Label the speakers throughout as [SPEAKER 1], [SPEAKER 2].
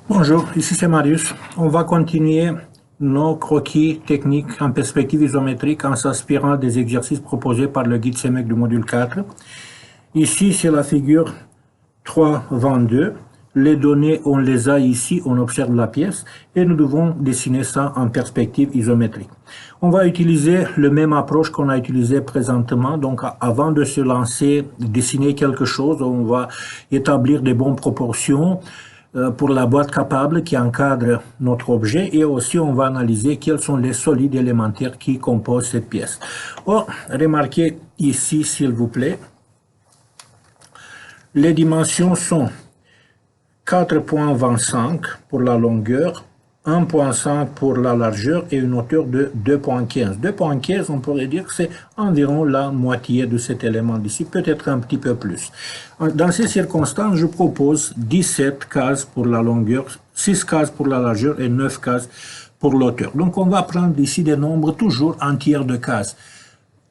[SPEAKER 1] Bonjour, ici c'est Marius. On va continuer nos croquis techniques en perspective isométrique en s'inspirant des exercices proposés par le guide CEMEC du module 4. Ici, c'est la figure 3.22. Les données, on les a ici, on observe la pièce et nous devons dessiner ça en perspective isométrique. On va utiliser le même approche qu'on a utilisé présentement. Donc, avant de se lancer, dessiner quelque chose, on va établir des bonnes proportions pour la boîte capable qui encadre notre objet, et aussi on va analyser quels sont les solides élémentaires qui composent cette pièce. Or, remarquez ici, s'il vous plaît, les dimensions sont 4,25 pour la longueur, 1,5 pour la largeur et une hauteur de 2,15. 2,15, on pourrait dire que c'est environ la moitié de cet élément d'ici, peut-être un petit peu plus. Dans ces circonstances, je propose 17 cases pour la longueur, 6 cases pour la largeur et 9 cases pour l'hauteur. Donc on va prendre ici des nombres toujours entiers de cases.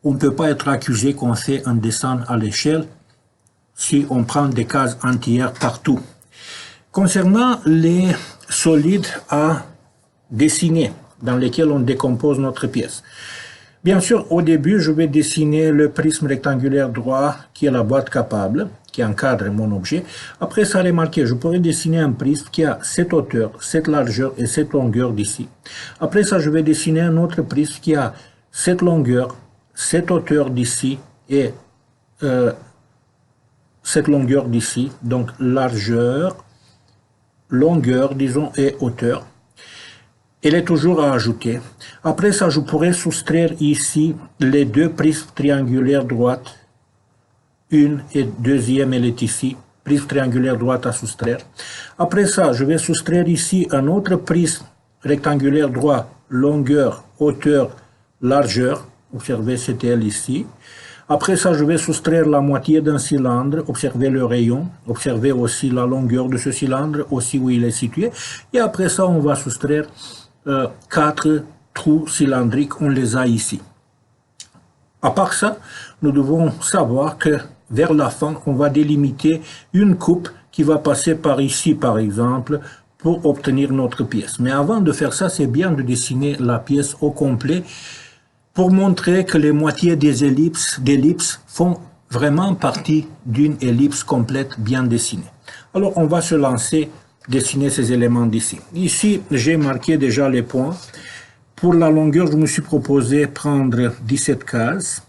[SPEAKER 1] On ne peut pas être accusé qu'on fait un dessin à l'échelle si on prend des cases entières partout. Concernant les solides à dessiner, dans lesquels on décompose notre pièce. Bien sûr, au début, je vais dessiner le prisme rectangulaire droit qui est la boîte capable, qui encadre mon objet. Après ça, remarquez, je pourrais dessiner un prisme qui a cette hauteur, cette largeur et cette longueur d'ici. Après ça, je vais dessiner un autre prisme qui a cette longueur, cette hauteur d'ici et cette longueur d'ici. Donc, largeur, longueur, disons, et hauteur. Elle est toujours à ajouter. Après ça, je pourrais soustraire ici les deux prismes triangulaires droites. Une et deuxième, elle est ici. Prisme triangulaire droite à soustraire. Après ça, je vais soustraire ici un autre prisme rectangulaire droit, longueur, hauteur, largeur. Observez, c'était elle ici. Après ça, je vais soustraire la moitié d'un cylindre, observez le rayon, observez aussi la longueur de ce cylindre, aussi où il est situé. Et après ça, on va soustraire 4 trous cylindriques, on les a ici. À part ça, nous devons savoir que vers la fin, on va délimiter une coupe qui va passer par ici, par exemple, pour obtenir notre pièce. Mais avant de faire ça, c'est bien de dessiner la pièce au complet, pour montrer que les moitiés des ellipses font vraiment partie d'une ellipse complète bien dessinée. Alors, on va se lancer, dessiner ces éléments d'ici. Ici, j'ai marqué déjà les points. Pour la longueur, je me suis proposé prendre 17 cases.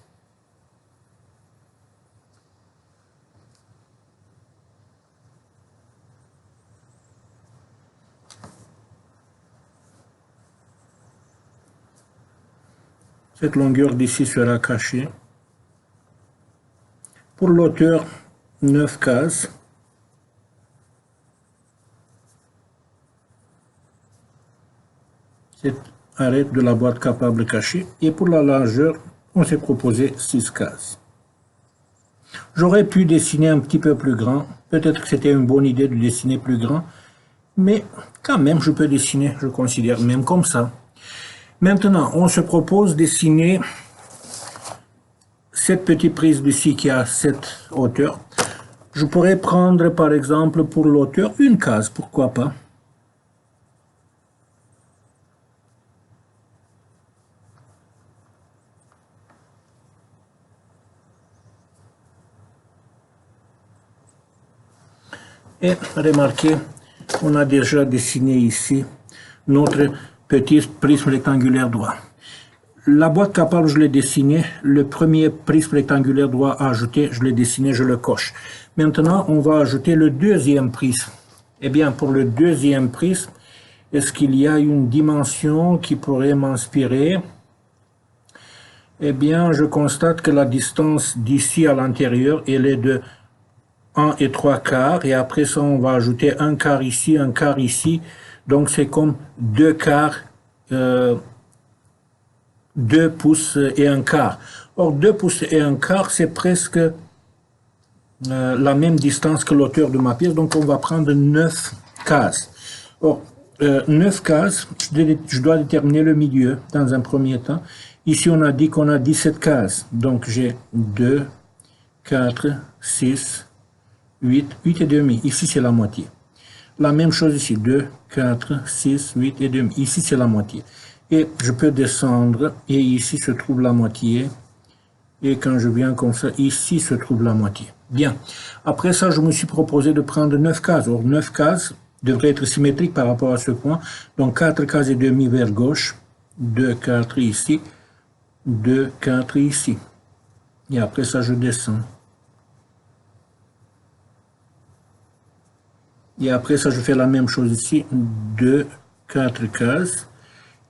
[SPEAKER 1] Cette longueur d'ici sera cachée. Pour l'hauteur, 9 cases. Cette arête de la boîte capable cachée. Et pour la largeur, on s'est proposé 6 cases. J'aurais pu dessiner un petit peu plus grand. Peut-être que c'était une bonne idée de dessiner plus grand. Mais quand même, je peux dessiner, je considère, même comme ça. Maintenant, on se propose de dessiner cette petite prise d'ici qui a cette hauteur. Je pourrais prendre, par exemple, pour l'hauteur, une case, pourquoi pas. Et remarquez, on a déjà dessiné ici notre petit prisme rectangulaire droit. La boîte capable, je l'ai dessiné. Le premier prisme rectangulaire droit à ajouter, je l'ai dessiné, je le coche. Maintenant, on va ajouter le deuxième prisme. Eh bien, pour le deuxième prisme, est-ce qu'il y a une dimension qui pourrait m'inspirer? Eh bien, je constate que la distance d'ici à l'intérieur, elle est de 1 et 3 quarts. Et après ça, on va ajouter un quart ici, un quart ici. Donc, c'est comme 2 quarts, 2 pouces et un quart. Or, 2 pouces et un quart, c'est presque la même distance que l'hauteur de ma pièce. Donc, on va prendre 9 cases. Or, 9 cases, je dois déterminer le milieu dans un premier temps. Ici, on a dit qu'on a 17 cases. Donc, j'ai 2, 4, 6, 8 et demi. Ici, c'est la moitié. La même chose ici, 2, 4, 6, 8 et demi. Ici, c'est la moitié. Et je peux descendre, et ici se trouve la moitié. Et quand je viens comme ça, ici se trouve la moitié. Bien. Après ça, je me suis proposé de prendre 9 cases. Or, 9 cases devraient être symétriques par rapport à ce point. Donc, 4 cases et demi vers gauche. 2, 4 ici. 2, 4 ici. Et après ça, je descends. Et après ça, je fais la même chose ici. 2, 4 cases.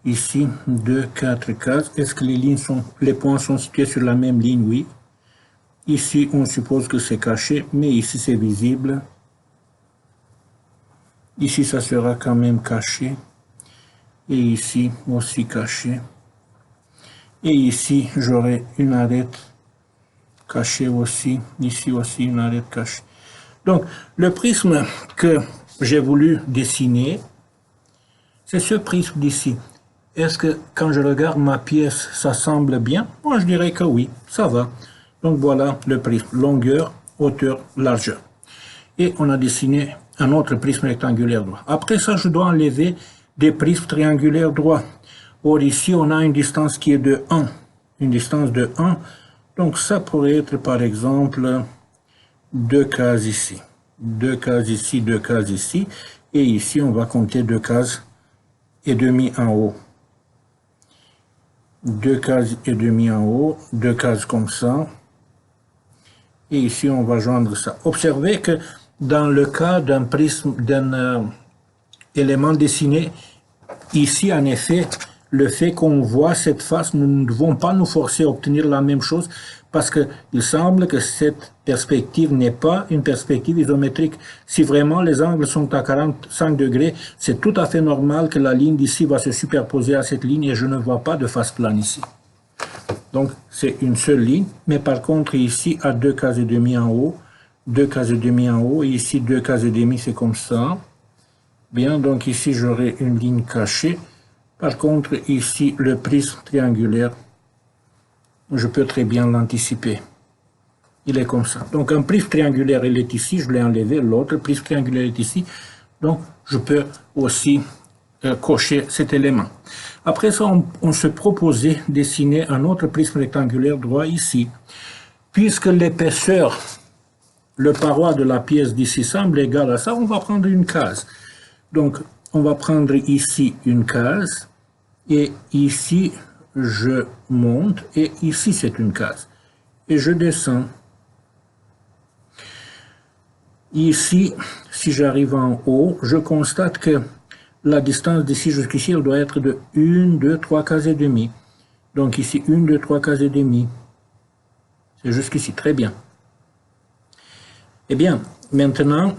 [SPEAKER 1] Ici, 2, 4 cases. Est-ce que les points sont situés sur la même ligne? Oui. Ici, on suppose que c'est caché, mais ici, c'est visible. Ici, ça sera quand même caché. Et ici, aussi caché. Et ici, j'aurai une arête cachée aussi. Ici aussi, une arête cachée. Donc, le prisme que j'ai voulu dessiner, c'est ce prisme d'ici. Est-ce que quand je regarde ma pièce, ça semble bien? Moi, je dirais que oui, ça va. Donc voilà le prisme, longueur, hauteur, largeur. Et on a dessiné un autre prisme rectangulaire droit. Après ça, je dois enlever des prismes triangulaires droits. Or ici, on a une distance qui est de 1. Une distance de 1. Donc ça pourrait être par exemple 2 cases ici. 2 cases ici, 2 cases ici. Et ici, on va compter 2 cases et demi en haut. 2 cases et demi en haut, 2 cases comme ça. Et ici, on va joindre ça. Observez que dans le cas d'un prisme, d'un élément dessiné, ici, en effet, le fait qu'on voit cette face, nous ne devons pas nous forcer à obtenir la même chose parce qu'il semble que cette perspective n'est pas une perspective isométrique. Si vraiment les angles sont à 45 degrés, c'est tout à fait normal que la ligne d'ici va se superposer à cette ligne et je ne vois pas de face plane ici. Donc, c'est une seule ligne, mais par contre, ici, à 2 cases et demi en haut, 2 cases et demi en haut, et ici, 2 cases et demi, c'est comme ça. Bien, donc ici, j'aurai une ligne cachée. Par contre, ici, le prisme triangulaire, je peux très bien l'anticiper. Il est comme ça. Donc, un prisme triangulaire, il est ici, je l'ai enlevé. L'autre prisme triangulaire est ici. Donc, je peux aussi cocher cet élément. Après ça, on se proposait de dessiner un autre prisme rectangulaire droit ici. Puisque l'épaisseur, le paroi de la pièce d'ici semble égal à ça, on va prendre une case. Donc, on va prendre ici une case, et ici, je monte, et ici, c'est une case. Et je descends. Ici, si j'arrive en haut, je constate que la distance d'ici jusqu'ici, elle doit être de 1, 2, 3 cases et demi. Donc ici, 1, 2, 3 cases et demi. C'est jusqu'ici, très bien. Eh bien, maintenant,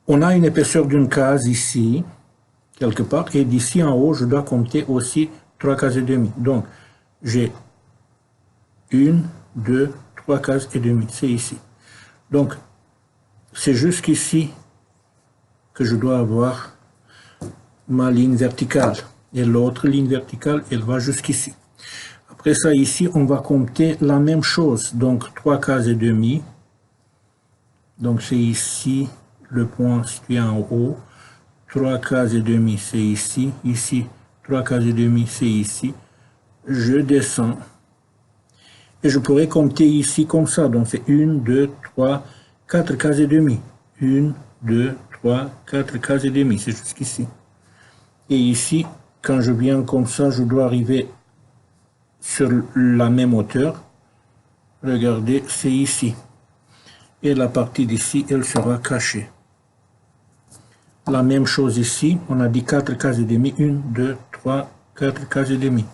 [SPEAKER 1] on a une épaisseur d'une case ici, quelque part, et d'ici en haut, je dois compter aussi 3 cases et demi. Donc, j'ai 1, 2, 3 cases et demi, c'est ici. Donc, c'est jusqu'ici que je dois avoir ma ligne verticale. Et l'autre ligne verticale, elle va jusqu'ici. Après ça, ici, on va compter la même chose. Donc, 3 cases et demi. Donc, c'est ici le point situé en haut. 3 cases et demi, c'est ici. Ici, 3 cases et demi, c'est ici. Je descends. Et je pourrais compter ici comme ça. Donc, c'est 1, 2, 3, 4 cases et demi. 1, 2, 3, 4 cases et demi. C'est jusqu'ici. Et ici, quand je viens comme ça, je dois arriver sur la même hauteur. Regardez, c'est ici. Et la partie d'ici, elle sera cachée. La même chose ici. On a dit 4 cases et demi. 1, 2, 3, 4 cases et demi.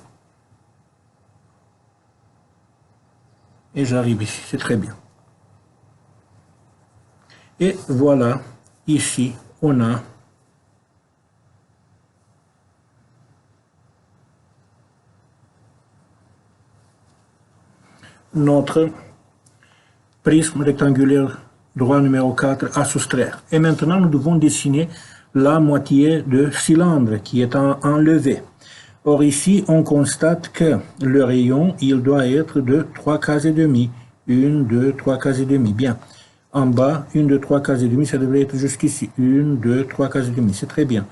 [SPEAKER 1] Et j'arrive ici. C'est très bien. Et voilà, ici, on a notre prisme rectangulaire droit numéro 4 à soustraire. Et maintenant, nous devons dessiner la moitié de cylindre qui est enlevée. Or ici, on constate que le rayon, il doit être de 3 cases et demi. 1, 2, 3 cases et demi. Bien. en bas, 1, 2, 3 cases et demi, ça devrait être jusqu'ici. 1, 2, 3 cases et demi, c'est très bien.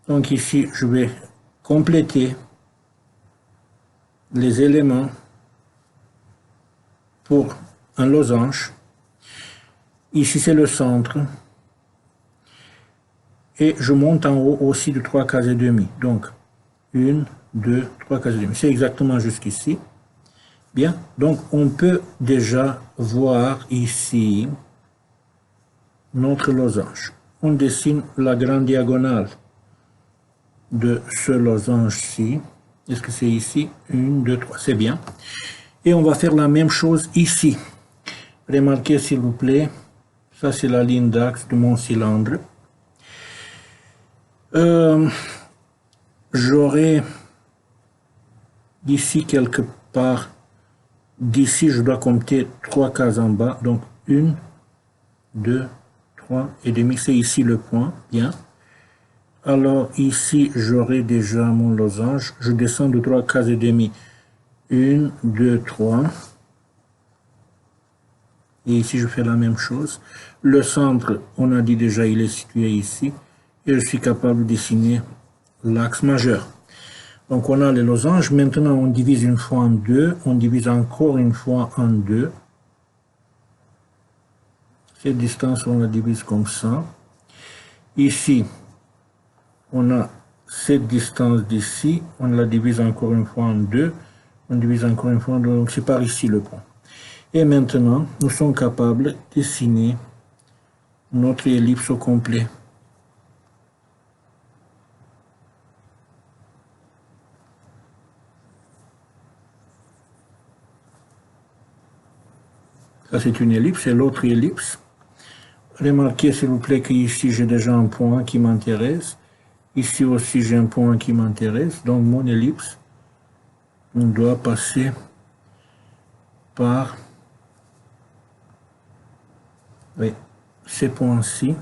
[SPEAKER 1] Donc ici, je vais compléter les éléments pour un losange. Ici, c'est le centre. Et je monte en haut aussi de 3 cases et demi. Donc, 1, 2, 3 cases et demi. C'est exactement jusqu'ici. Bien. Donc, on peut déjà voir ici notre losange. On dessine la grande diagonale de ce losange-ci. Est-ce que c'est ici? 1, 2, 3. C'est bien. Et on va faire la même chose ici. Remarquez, s'il vous plaît, ça c'est la ligne d'axe de mon cylindre. J'aurai d'ici quelque part, d'ici je dois compter 3 cases en bas, donc 1, 2, 3 et demi, c'est ici le point, bien. Alors ici j'aurai déjà mon losange, je descends de 3 cases et demi, 1, 2, 3. Et ici je fais la même chose. Le centre, on a dit déjà, il est situé ici, et je suis capable de dessiner l'axe majeur. Donc on a les losanges. Maintenant on divise une fois en deux. On divise encore une fois en deux. Cette distance on la divise comme ça. Ici on a cette distance d'ici. On la divise encore une fois en deux. On divise encore une fois en deux. Donc c'est par ici le point. Et maintenant nous sommes capables de dessiner notre ellipse au complet. Ça c'est une ellipse et l'autre ellipse. Remarquez s'il vous plaît qu'ici j'ai déjà un point qui m'intéresse. Ici aussi j'ai un point qui m'intéresse. Donc mon ellipse, on doit passer par ces points-ci.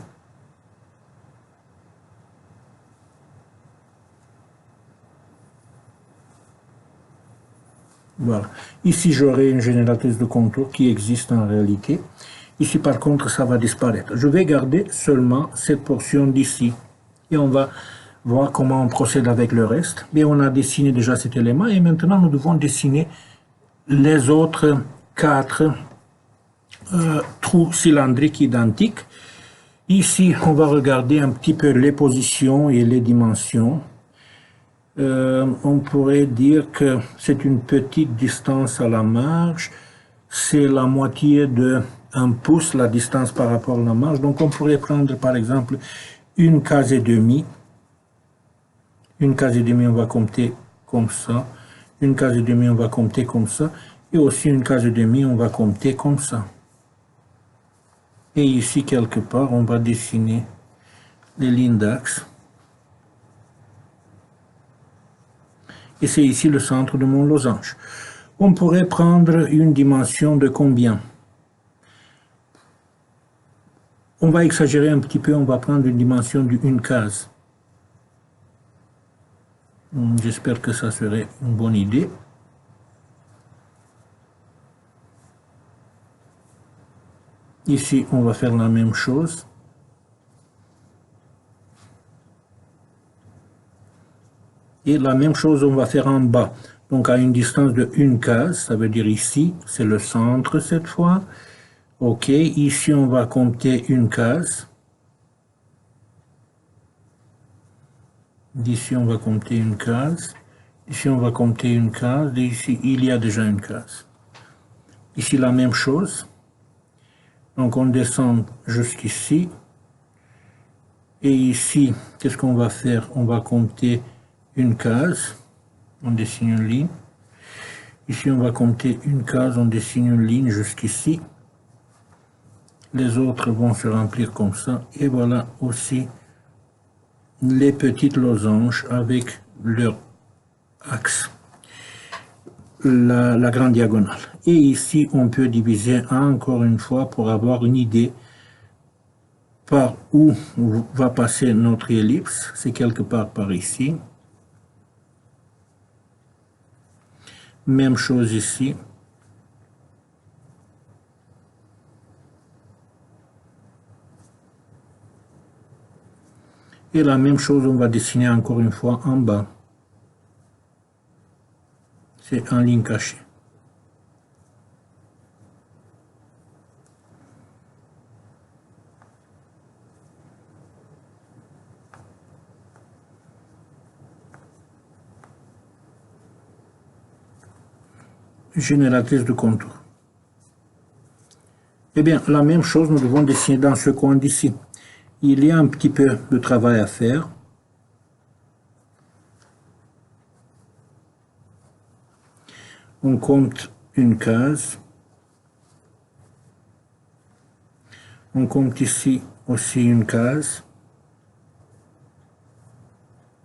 [SPEAKER 1] Voilà. Ici j'aurai une génératrice de contour qui existe en réalité. Ici par contre ça va disparaître. Je vais garder seulement cette portion d'ici. Et on va voir comment on procède avec le reste. Mais on a dessiné déjà cet élément et maintenant nous devons dessiner les autres 4 trous cylindriques identiques. Ici, on va regarder un petit peu les positions et les dimensions. On pourrait dire que c'est une petite distance à la marge. C'est la moitié de 1 pouce, la distance par rapport à la marge. Donc on pourrait prendre par exemple une case et demie. Une case et demie, on va compter comme ça. Une case et demie, on va compter comme ça. Et aussi une case et demie, on va compter comme ça. Et ici, quelque part, on va dessiner les lignes d'axe. Et c'est ici le centre de mon losange. On pourrait prendre une dimension de combien? On va exagérer un petit peu, on va prendre une dimension d'une case. J'espère que ça serait une bonne idée. Ici, on va faire la même chose. Et la même chose, on va faire en bas. Donc, à une distance de une case, ça veut dire ici, c'est le centre cette fois. OK, ici, on va compter une case. D'ici, on va compter une case. Ici, on va compter une case. Et ici, il y a déjà une case. Ici, la même chose. Donc, on descend jusqu'ici. Et ici, qu'est-ce qu'on va faire? On va compter une case. On dessine une ligne. Ici, on va compter une case. On dessine une ligne jusqu'ici. Les autres vont se remplir comme ça. Et voilà aussi les petites losanges avec leur axe. La grande diagonale. Et ici, on peut diviser encore une fois pour avoir une idée par où va passer notre ellipse. C'est quelque part par ici. Même chose ici. Et la même chose, on va dessiner encore une fois en bas. C'est en ligne cachée. Génératrice de contour. Eh bien, la même chose, nous devons dessiner dans ce coin d'ici. Il y a un petit peu de travail à faire. On compte une case. On compte ici aussi une case.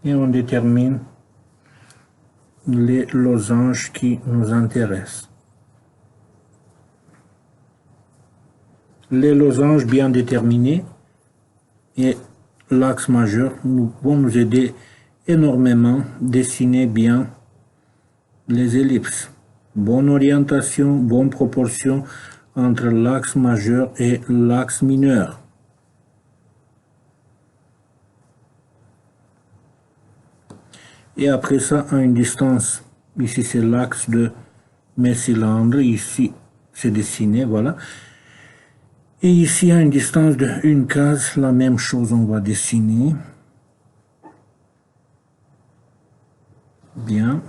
[SPEAKER 1] Et on détermine les losanges qui nous intéressent. Les losanges bien déterminés et l'axe majeur vont nous aider énormément à dessiner bien les ellipses. Bonne orientation, bonne proportion entre l'axe majeur et l'axe mineur. Et après ça, à une distance, ici c'est l'axe de mes cylindres, ici c'est dessiné, voilà. Et ici, à une distance de une case, la même chose, on va dessiner. Bien.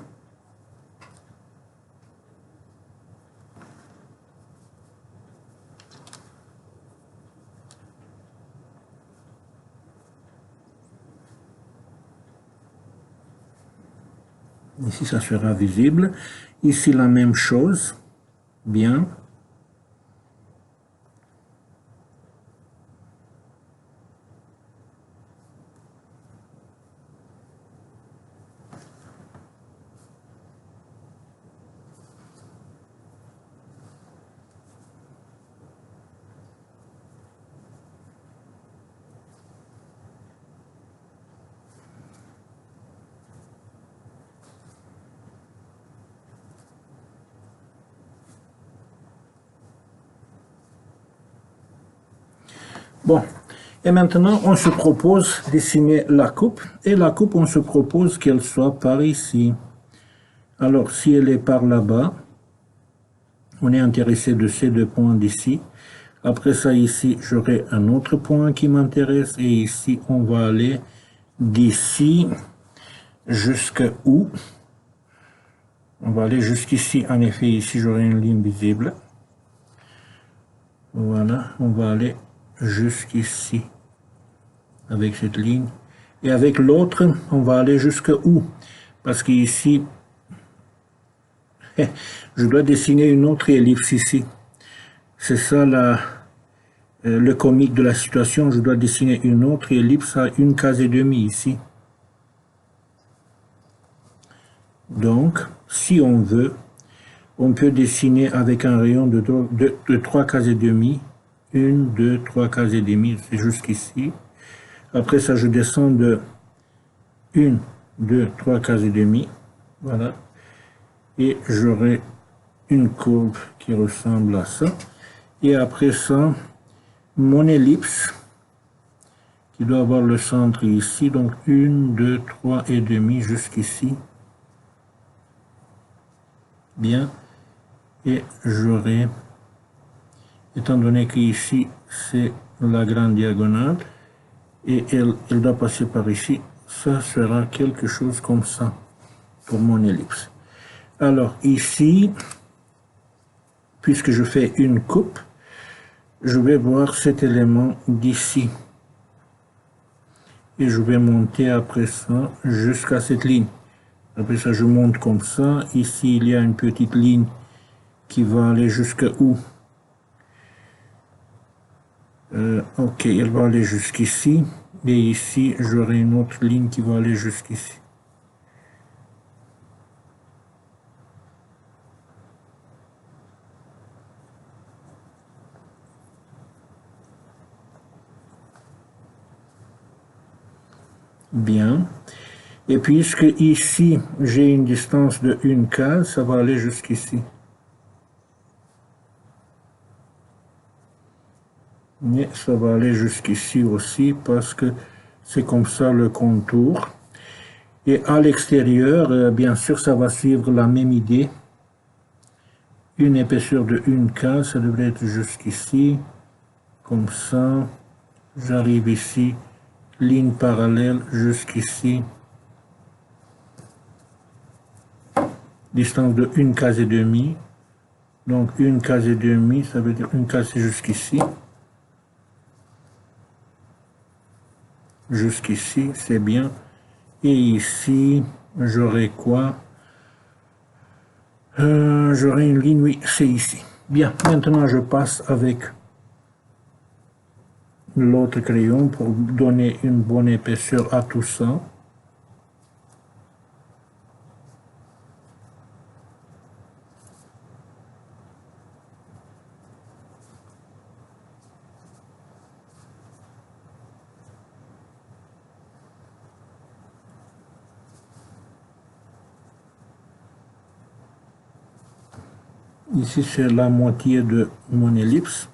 [SPEAKER 1] Ici, ça sera visible. Ici, la même chose. Bien. Bon, et maintenant on se propose de dessiner la coupe, et la coupe on se propose qu'elle soit par ici. Alors si elle est par là-bas, on est intéressé de ces deux points d'ici. Après ça ici j'aurai un autre point qui m'intéresse, et ici on va aller d'ici jusqu'à où? On va aller jusqu'ici, en effet ici j'aurai une ligne visible. Voilà, on va aller jusqu'ici avec cette ligne, et avec l'autre on va aller jusqu'à où, parce qu'ici je dois dessiner une autre ellipse ici. C'est ça le comique de la situation, je dois dessiner une autre ellipse à une case et demie ici. Donc si on veut, on peut dessiner avec un rayon de 3 cases et demie. 1, 2, 3 cases et demie, c'est jusqu'ici. Après ça, je descends de 1, 2, 3 cases et demie. Voilà. Et j'aurai une courbe qui ressemble à ça. Et après ça, mon ellipse, qui doit avoir le centre ici. Donc 1, 2, 3 et demi jusqu'ici. Bien. Et j'aurai, étant donné qu'ici c'est la grande diagonale, et elle doit passer par ici, ça sera quelque chose comme ça pour mon ellipse. Alors ici, puisque je fais une coupe, je vais voir cet élément d'ici. Et je vais monter après ça jusqu'à cette ligne. Après ça, je monte comme ça. Ici, il y a une petite ligne qui va aller jusqu'à où? Ok, elle va aller jusqu'ici. Et ici, j'aurai une autre ligne qui va aller jusqu'ici. Bien. Et puisque ici, j'ai une distance de une case, ça va aller jusqu'ici. Mais ça va aller jusqu'ici aussi parce que C'est comme ça le contour. Et à l'extérieur, bien sûr, ça va suivre la même idée. Une épaisseur de 1 case, ça devrait être jusqu'ici. Comme ça. J'arrive ici. Ligne parallèle jusqu'ici. Distance de 1 case et demie. Donc 1 case et demie, ça veut dire 1 case jusqu'ici. Jusqu'ici, c'est bien. Et ici, j'aurai quoi? J'aurai une ligne, oui, c'est ici. Bien, maintenant je passe avec l'autre crayon pour donner une bonne épaisseur à tout ça. Ici, c'est la moitié de mon ellipse.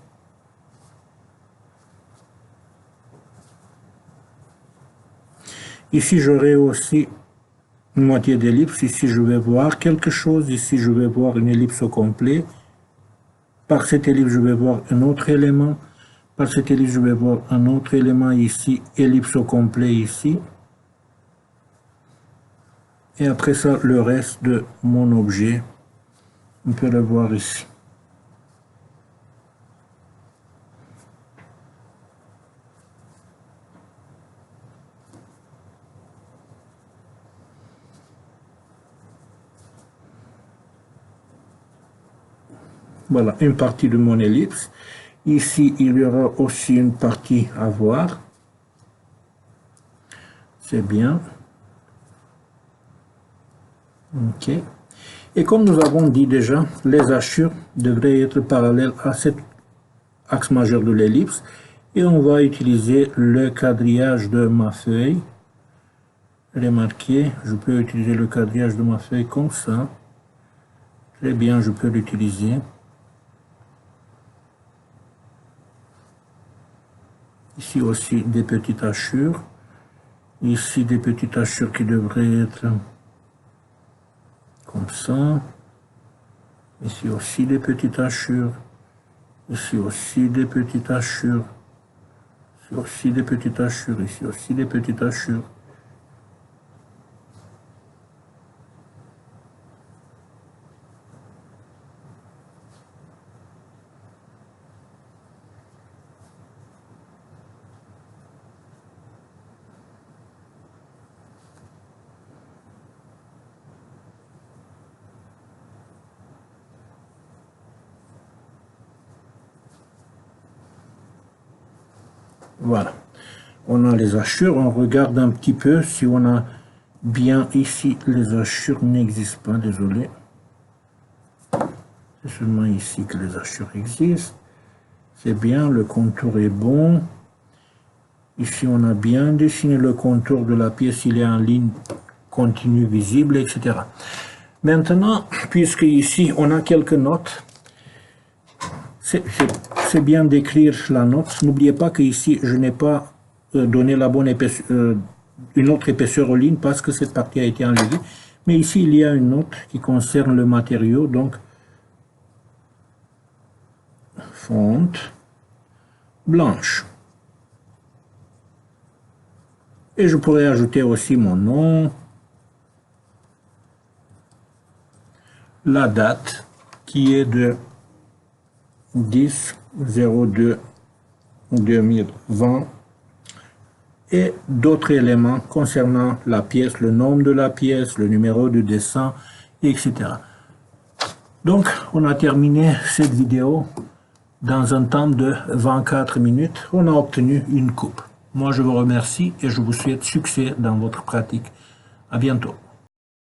[SPEAKER 1] Ici, j'aurai aussi une moitié d'ellipse. Ici, je vais voir quelque chose. Ici, je vais voir une ellipse au complet. Par cette ellipse, je vais voir un autre élément. Par cette ellipse, je vais voir un autre élément ici. Ellipse au complet ici. Et après ça, le reste de mon objet. On peut le voir ici. Voilà, une partie de mon ellipse. Ici, il y aura aussi une partie à voir. C'est bien. OK. Et comme nous avons dit déjà, les hachures devraient être parallèles à cet axe majeur de l'ellipse. Et on va utiliser le quadrillage de ma feuille. Remarquez, je peux utiliser le quadrillage de ma feuille comme ça. Très bien, je peux l'utiliser. Ici aussi des petites hachures. Ici des petites hachures qui devraient être comme ça. Ici aussi des petites hachures. Ici aussi des petites hachures. Ici aussi des petites hachures. Ici aussi des petites hachures. Voilà, on a les hachures, on regarde un petit peu si on a bien ici, les hachures n'existent pas, désolé. C'est seulement ici que les hachures existent. C'est bien, le contour est bon. Ici, on a bien dessiné le contour de la pièce, il est en ligne continue, visible, etc. Maintenant, puisque ici, on a quelques notes, c'est bien d'écrire la note. N'oubliez pas que ici, je n'ai pas donné la bonne épaisseur, une autre épaisseur aux lignes parce que cette partie a été enlevée. Mais ici, il y a une note qui concerne le matériau. Donc, fonte blanche. Et je pourrais ajouter aussi mon nom, la date qui est de 10/02/2020 et d'autres éléments concernant la pièce, le nom de la pièce, le numéro de dessin, etc. Donc, on a terminé cette vidéo dans un temps de 24 minutes. On a obtenu une coupe. Moi, je vous remercie et je vous souhaite succès dans votre pratique. À bientôt.